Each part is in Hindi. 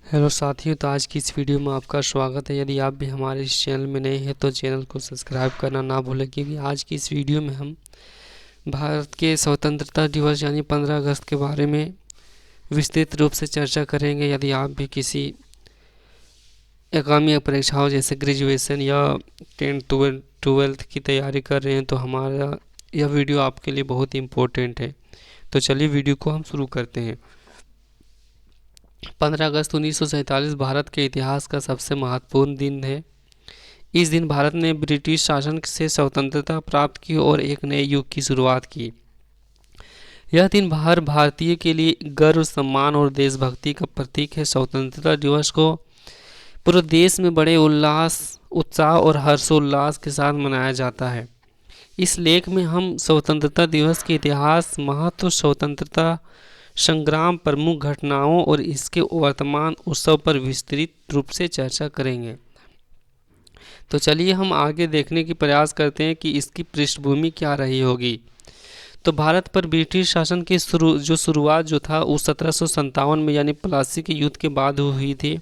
हेलो साथियों, तो आज की इस वीडियो में आपका स्वागत है। यदि आप भी हमारे इस चैनल में नए हैं तो चैनल को सब्सक्राइब करना ना भूलें, क्योंकि आज की इस वीडियो में हम भारत के स्वतंत्रता दिवस यानी 15 अगस्त के बारे में विस्तृत रूप से चर्चा करेंगे। यदि आप भी किसी आगामी परीक्षाओं जैसे ग्रेजुएशन या 10th 12th की तैयारी कर रहे हैं तो हमारा यह वीडियो आपके लिए बहुत ही इम्पोर्टेंट है। तो चलिए वीडियो को हम शुरू करते हैं। 15 अगस्त 1947 भारत के इतिहास का सबसे महत्वपूर्ण दिन है। इस दिन भारत ने ब्रिटिश शासन से स्वतंत्रता प्राप्त की और एक नए युग की शुरुआत की। यह दिन हर भारतीय के लिए गर्व, सम्मान और देशभक्ति का प्रतीक है। स्वतंत्रता दिवस को पूरे देश में बड़े उल्लास, उत्साह और हर्षोल्लास के साथ मनाया जाता है। इस लेख में हम स्वतंत्रता दिवस के इतिहास, महत्व, स्वतंत्रता संग्राम, प्रमुख घटनाओं और इसके वर्तमान उत्सव पर विस्तृत रूप से चर्चा करेंगे। तो चलिए हम आगे देखने की प्रयास करते हैं कि इसकी पृष्ठभूमि क्या रही होगी। तो भारत पर ब्रिटिश शासन की शुरुआत जो था वो 1757 में यानी प्लासी के युद्ध के बाद हुई थी।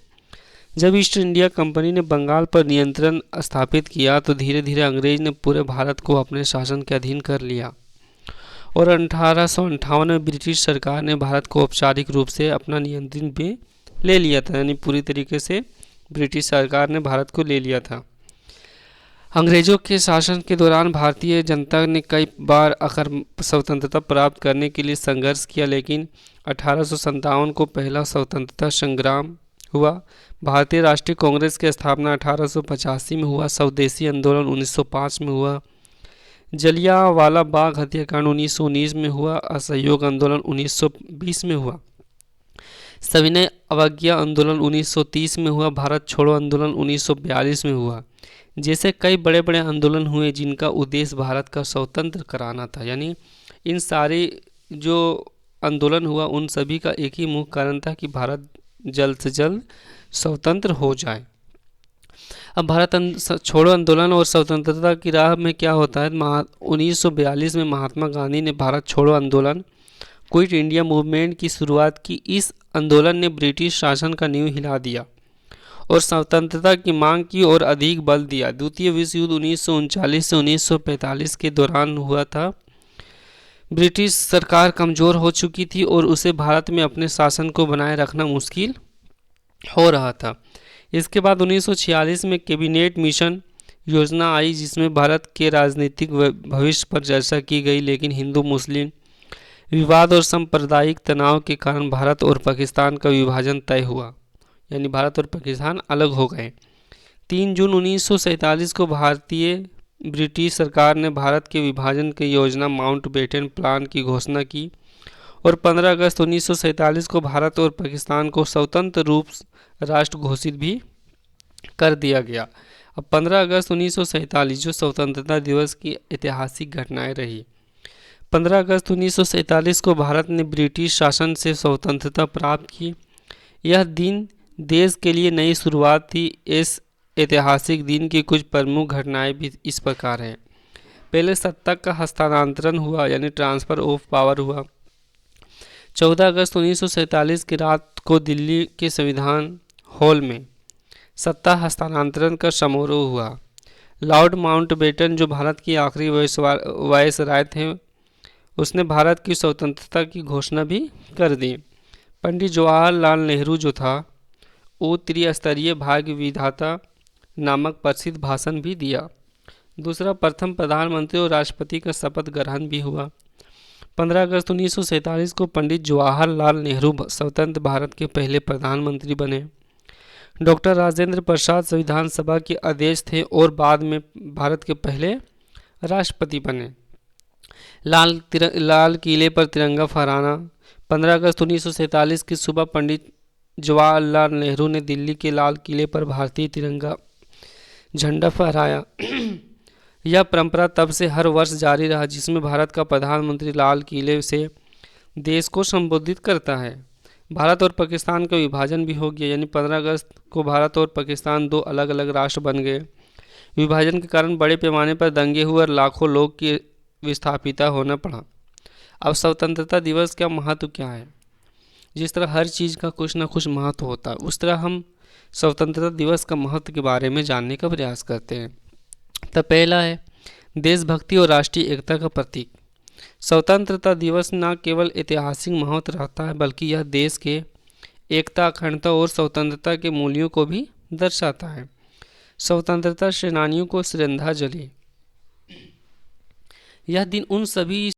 जब ईस्ट इंडिया कंपनी ने बंगाल पर नियंत्रण स्थापित किया तो धीरे धीरे अंग्रेज ने पूरे भारत को अपने शासन के अधीन कर लिया और 1858 में ब्रिटिश सरकार ने भारत को औपचारिक रूप से अपना नियंत्रण में ले लिया था, यानी पूरी तरीके से ब्रिटिश सरकार ने भारत को ले लिया था। अंग्रेजों के शासन के दौरान भारतीय जनता ने कई बार स्वतंत्रता प्राप्त करने के लिए संघर्ष किया, लेकिन 1857 को पहला स्वतंत्रता संग्राम हुआ। भारतीय राष्ट्रीय कांग्रेस की स्थापना 1885 में हुआ। स्वदेशी आंदोलन 1905 में हुआ। जलियांवाला बाग हत्याकांड 1919 में हुआ। असहयोग आंदोलन 1920 में हुआ। सविनय अवज्ञा आंदोलन 1930 में हुआ। भारत छोड़ो आंदोलन 1942 में हुआ। जैसे कई बड़े बड़े आंदोलन हुए जिनका उद्देश्य भारत का स्वतंत्र कराना था। यानी इन सारे जो आंदोलन हुआ उन सभी का एक ही मुख्य कारण था कि भारत जल्द से जल्द स्वतंत्र हो जाए। अब भारत छोड़ो आंदोलन और स्वतंत्रता की राह में क्या होता है। 1942 में महात्मा गांधी ने भारत छोड़ो आंदोलन, क्विट इंडिया मूवमेंट की शुरुआत की। इस आंदोलन ने ब्रिटिश शासन का नींव हिला दिया और स्वतंत्रता की मांग की और अधिक बल दिया। द्वितीय विश्व युद्ध 1939 से 1945 के दौरान हुआ था। ब्रिटिश सरकार कमज़ोर हो चुकी थी और उसे भारत में अपने शासन को बनाए रखना मुश्किल हो रहा था। इसके बाद 1946 में कैबिनेट मिशन योजना आई, जिसमें भारत के राजनीतिक भविष्य पर चर्चा की गई, लेकिन हिंदू मुस्लिम विवाद और सांप्रदायिक तनाव के कारण भारत और पाकिस्तान का विभाजन तय हुआ, यानी भारत और पाकिस्तान अलग हो गए। 3 जून 1947 को भारतीय ब्रिटिश सरकार ने भारत के विभाजन की योजना माउंटबेटन प्लान की घोषणा की और 15 अगस्त 1947 को भारत और पाकिस्तान को स्वतंत्र रूप राष्ट्र घोषित भी कर दिया गया। अब 15 अगस्त 1947 जो स्वतंत्रता दिवस की ऐतिहासिक घटनाएं रही। 15 अगस्त 1947 को भारत ने ब्रिटिश शासन से स्वतंत्रता प्राप्त की। यह दिन देश के लिए नई शुरुआत थी। इस ऐतिहासिक दिन की कुछ प्रमुख घटनाएं भी इस प्रकार हैं। पहले सत्ता का हस्तांतरण हुआ, यानी ट्रांसफ़र ऑफ पावर हुआ। 14 अगस्त 1947 की रात को दिल्ली के संविधान हॉल में सत्ता हस्तांतरण का समारोह हुआ। लॉर्ड माउंटबेटन जो भारत की आखिरी वायसराय थे, उसने भारत की स्वतंत्रता की घोषणा भी कर दी। पंडित जवाहरलाल नेहरू जो था वो त्रिस्तरीय भाग्य विधाता नामक प्रसिद्ध भाषण भी दिया। दूसरा, प्रथम प्रधानमंत्री और राष्ट्रपति का शपथ ग्रहण भी हुआ। 15 अगस्त 1947 को पंडित जवाहरलाल नेहरू स्वतंत्र भारत के पहले प्रधानमंत्री बने। डॉक्टर राजेंद्र प्रसाद संविधान सभा के अध्यक्ष थे और बाद में भारत के पहले राष्ट्रपति बने। लाल किले पर तिरंगा फहराना। 15 अगस्त 1947 की सुबह पंडित जवाहरलाल नेहरू ने दिल्ली के लाल किले पर भारतीय तिरंगा झंडा फहराया। यह परंपरा तब से हर वर्ष जारी रहा, जिसमें भारत का प्रधानमंत्री लाल किले से देश को संबोधित करता है। भारत और पाकिस्तान का विभाजन भी हो गया, यानी 15 अगस्त को भारत और पाकिस्तान दो अलग अलग राष्ट्र बन गए। विभाजन के कारण बड़े पैमाने पर दंगे हुए और लाखों लोग की विस्थापिता होना पड़ा। अब स्वतंत्रता दिवस का महत्व क्या है। जिस तरह हर चीज़ का कुछ ना कुछ महत्व होता है, उस तरह हम स्वतंत्रता दिवस का महत्व के बारे में जानने का प्रयास करते हैं। तो पहला है देशभक्ति और राष्ट्रीय एकता का प्रतीक। स्वतंत्रता दिवस न केवल ऐतिहासिक महत्व रखता है, बल्कि यह देश के एकता, अखंडता और स्वतंत्रता के मूल्यों को भी दर्शाता है। स्वतंत्रता सेनानियों को श्रद्धांजलि। यह दिन उन सभी